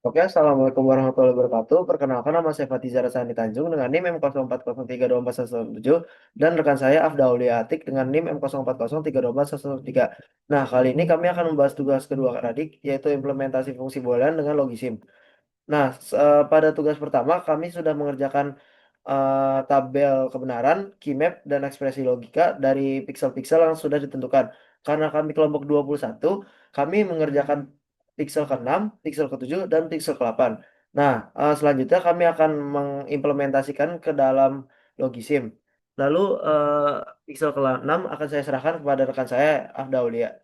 Oke, Assalamualaikum warahmatullahi wabarakatuh. Perkenalkan nama saya Fatizar Rasani Tanjung dengan NIM M04032417 dan rekan saya Afdauli Atik dengan NIM M04032413. Nah, kali ini kami akan membahas tugas kedua adik yaitu implementasi fungsi boolean dengan logisim. Nah, pada tugas pertama kami sudah mengerjakan tabel kebenaran, key map, dan ekspresi logika dari pixel-pixel yang sudah ditentukan. Karena kami kelompok 21, kami mengerjakan pixel ke-6, pixel ke-7, dan pixel ke-8. Nah, selanjutnya kami akan mengimplementasikan ke dalam logisim. Lalu pixel ke-6 akan saya serahkan kepada rekan saya, Afdaulia.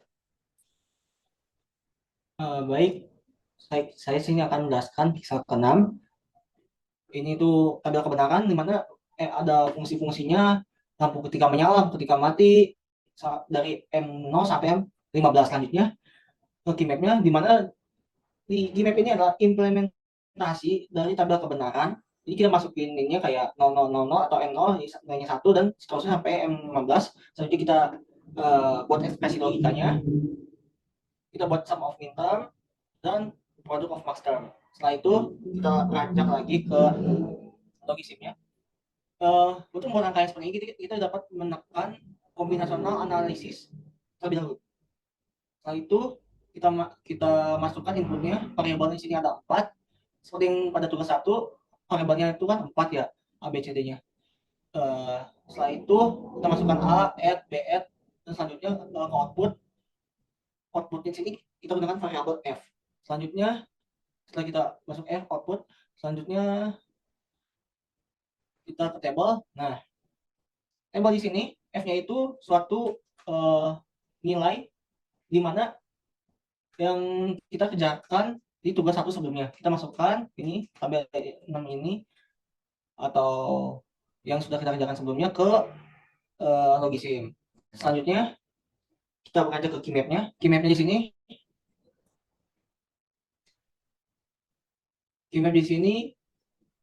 Baik, saya sini akan menjelaskan pixel ke-6. Ini tuh tabel kebenaran di mana ada fungsi-fungsinya, lampu ketika menyala, lampu ketika mati, dari M0 sampai M15. Selanjutnya ke keymap-nya, di mana di keymap ini adalah implementasi dari tabel kebenaran. Jadi kita masukin ininya kayak 0000 atau M0, nilainya 1, dan seterusnya sampai M15. Selanjutnya kita buat ekspresi logikanya, kita buat sum of min term, dan product of max term. Setelah itu kita beranjak lagi ke logisimnya. Untuk menggunakan yang seperti ini kita dapat menekan kombinasional analisis terlebih dahulu. Setelah itu kita masukkan inputnya. Variabel di sini ada 4. Seperti yang pada tugas 1, variabelnya itu kan 4 ya, A, B, C, D-nya. Setelah itu kita masukkan A, add, B, add, dan selanjutnya ke output. Output di sini kita gunakan variabel F. Selanjutnya setelah kita masuk F output, selanjutnya kita ke table. Nah, table di sini F-nya itu suatu nilai di mana yang kita kerjakan di tugas satu sebelumnya. Kita masukkan ini tabel 6 ini atau yang sudah kita kerjakan sebelumnya ke logisim. Selanjutnya kita beranjak ke keymap-nya. Keymap-nya di sini, keymap di sini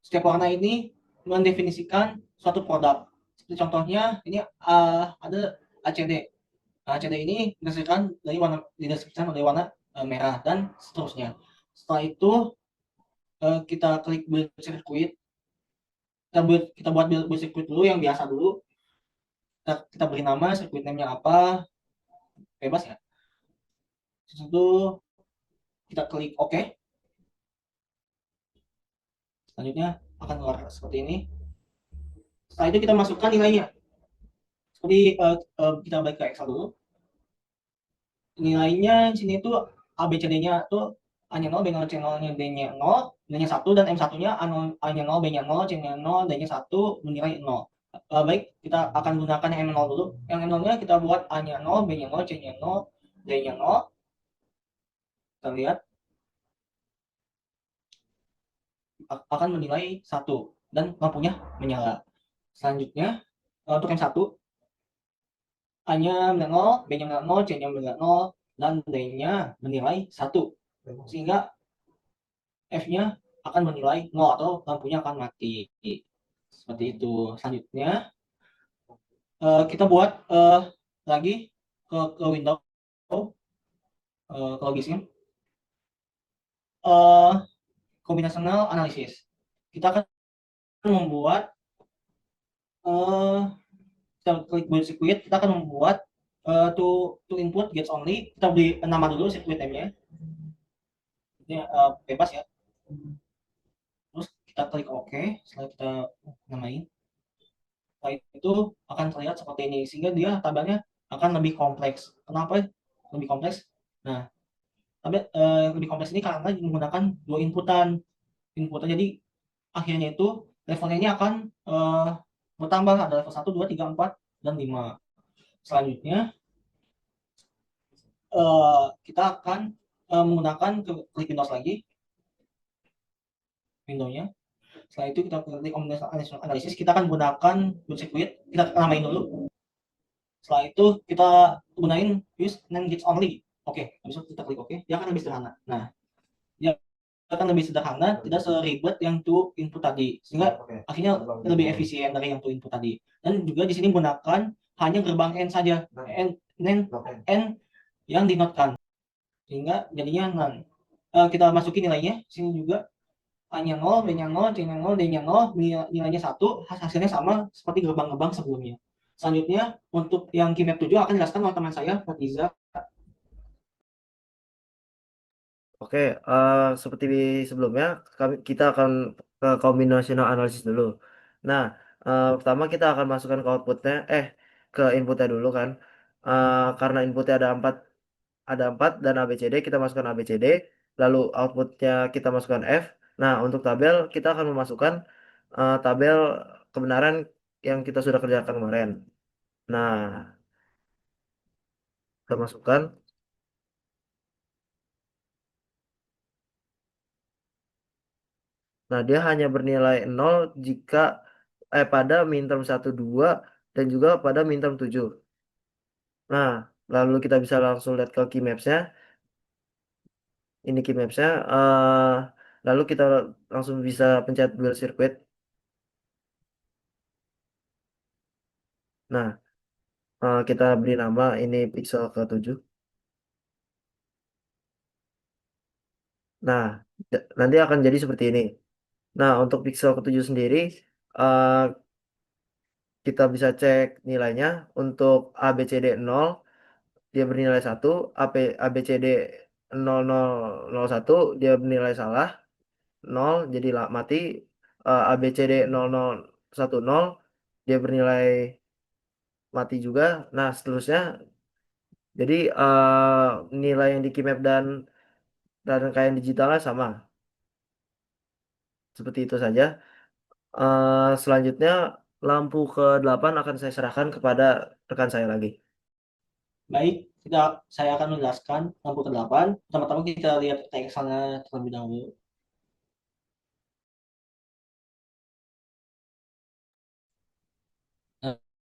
setiap warna ini mendefinisikan suatu produk. Seperti contohnya ini ada ACD. ACD ini dideskripsikan dari warna merah dan seterusnya. Setelah itu kita klik build circuit. Kita buat build circuit dulu yang biasa dulu. Kita beri nama circuit name-nya apa, bebas ya. Setelah itu kita klik OK. Selanjutnya akan keluar seperti ini. Setelah itu kita masukkan nilainya. Seperti kita balik ke Excel dulu. Nilainya di sini tuh ABCD-nya tuh A-nya 0, B-nya 0, C-nya D-nya 0, D-nya 1, dan M1-nya A-nya 0, B-nya 0, C-nya 0, D-nya 1, bernilai 0. Baik, kita akan gunakan yang M0 dulu. Yang M0-nya kita buat A-nya 0, B-nya 0, C-nya 0, D-nya 0. Kita lihat akan menilai 1 dan lampunya menyala. Selanjutnya untuk M1, A-nya menilai 0, B-nya menilai 0, C-nya menilai 0, dan D-nya menilai 1. Sehingga F-nya akan menilai 0 atau lampunya akan mati. Seperti itu. Selanjutnya kita buat lagi ke window ke logisnya. Kombinasional analisis. Kita akan membuat kita klik build circuit, kita akan membuat to input gets only. Kita beri nama dulu circuit name-nya. Ini bebas ya. Terus kita klik OK. Setelah kita namain, setelah itu akan terlihat seperti ini, sehingga dia tabelnya akan lebih kompleks. Kenapa lebih kompleks? Nah, tabel lebih kompleks ini karena menggunakan dua inputan. Jadi akhirnya itu levelnya ini akan bertambah, ada level 1, 2, 3, 4, dan 5. Selanjutnya kita akan menggunakan klik Windows lagi, Windows-nya. Setelah itu kita klik analisis, kita akan menggunakan build circuit, kita namain dulu. Setelah itu kita gunain use NAND gets only. Oke, habis itu kita klik OK, dia akan lebih sederhana. Nah, dia akan lebih sederhana, tidak seribet yang to input tadi, sehingga akhirnya lebih efisien dari yang to input tadi. Dan juga di sini menggunakan hanya gerbang N saja, N yang dinotkan, sehingga jadinya NaN. kita masukin nilainya sini juga, A-nya 0, B-nya 0, C-nya 0, D-nya 0, nilainya 1, hasilnya sama seperti gerbang-gerbang sebelumnya. Selanjutnya, untuk yang Kimia 7 akan dijelaskan oleh teman saya, Fatiza. Oke, seperti sebelumnya, kita akan ke combinational analysis dulu. Nah, pertama kita akan masukkan ke outputnya, ke inputnya dulu kan. Karena inputnya ada empat dan ABCD, kita masukkan ABCD, lalu outputnya kita masukkan F. Nah, untuk tabel kita akan memasukkan tabel kebenaran yang kita sudah kerjakan kemarin. Nah, kita masukkan. Nah, dia hanya bernilai 0 jika pada minterm 1, 2 dan juga pada minterm 7. Nah, lalu kita bisa langsung lihat ke key maps-nya. Ini key maps-nya. Lalu kita langsung bisa pencet build circuit. Nah, kita beri nama ini pixel ke-7. Nah, nanti akan jadi seperti ini. Nah, untuk pixel ke-7 sendiri, eh, kita bisa cek nilainya. Untuk ABCD 0, dia bernilai 1, ABCD 0001 dia bernilai salah 0, jadi mati. ABCD 0010 dia bernilai mati juga. Nah, seterusnya, jadi nilai yang di keymap dan rangkaian digitalnya sama, seperti itu saja. Selanjutnya, lampu ke-8 akan saya serahkan kepada rekan saya lagi. Baik, saya akan menjelaskan lampu ke-8. Pertama-tama kita lihat teksanya terlebih dahulu.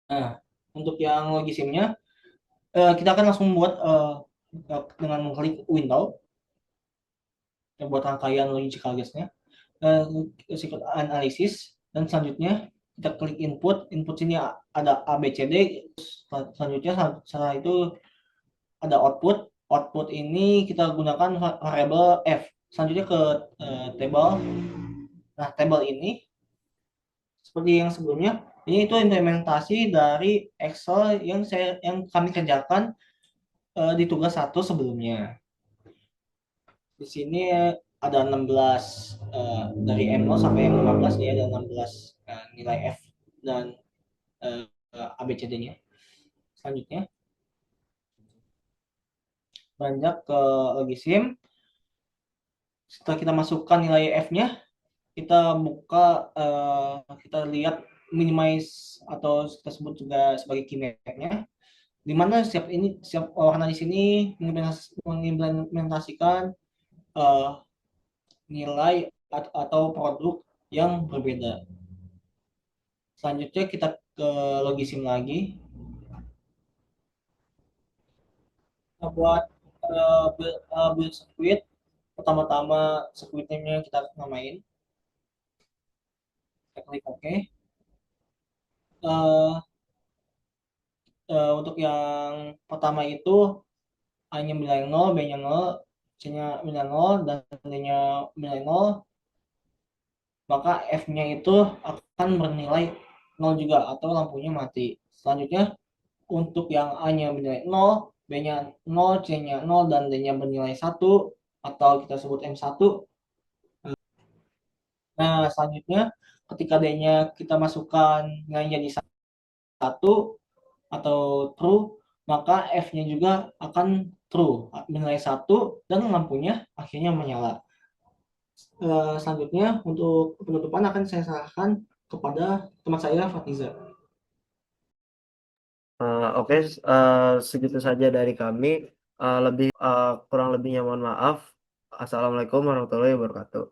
Nah, untuk yang logisimnya, kita akan langsung membuat dengan mengklik window, buat rangkaian logical guessnya, circuit analysis, dan selanjutnya kita klik input. Input sini ada A, B, C, D. Selanjutnya setelah itu ada output. Output ini kita gunakan variabel F. Selanjutnya ke table. Nah, table ini seperti yang sebelumnya, ini itu implementasi dari Excel yang kami kerjakan di tugas 1 sebelumnya. Di sini ada 16 dari M0 sampai M15, dia ada 16 nilai F dan ABCD-nya. Selanjutnya beranjak ke logisim. Setelah kita masukkan nilai F-nya, kita buka, kita lihat minimize atau kita sebut juga sebagai key map-nya, di mana setiap warna di sini mengimplementasikan nilai atau produk yang berbeda. Selanjutnya kita ke logisim lagi. Kita buat build circuit. Pertama-tama circuitnya kita namain. Kita klik OK. Untuk yang pertama itu A-nya nilai 0, B-nya 0, C-nya nilai 0, dan D-nya nilai 0, maka F-nya itu akan bernilai 0 juga atau lampunya mati. Selanjutnya untuk yang A-nya bernilai 0, B-nya 0, C-nya 0, dan D-nya bernilai 1 atau kita sebut M1. Nah, selanjutnya ketika D-nya kita masukkan nilainya di 1 atau true, maka F-nya juga akan true, bernilai 1 dan lampunya akhirnya menyala. Selanjutnya untuk penutupan akan saya serahkan kepada teman saya, Fatiza. Oke, segitu saja dari kami. Kurang lebihnya mohon maaf. Assalamualaikum warahmatullahi wabarakatuh.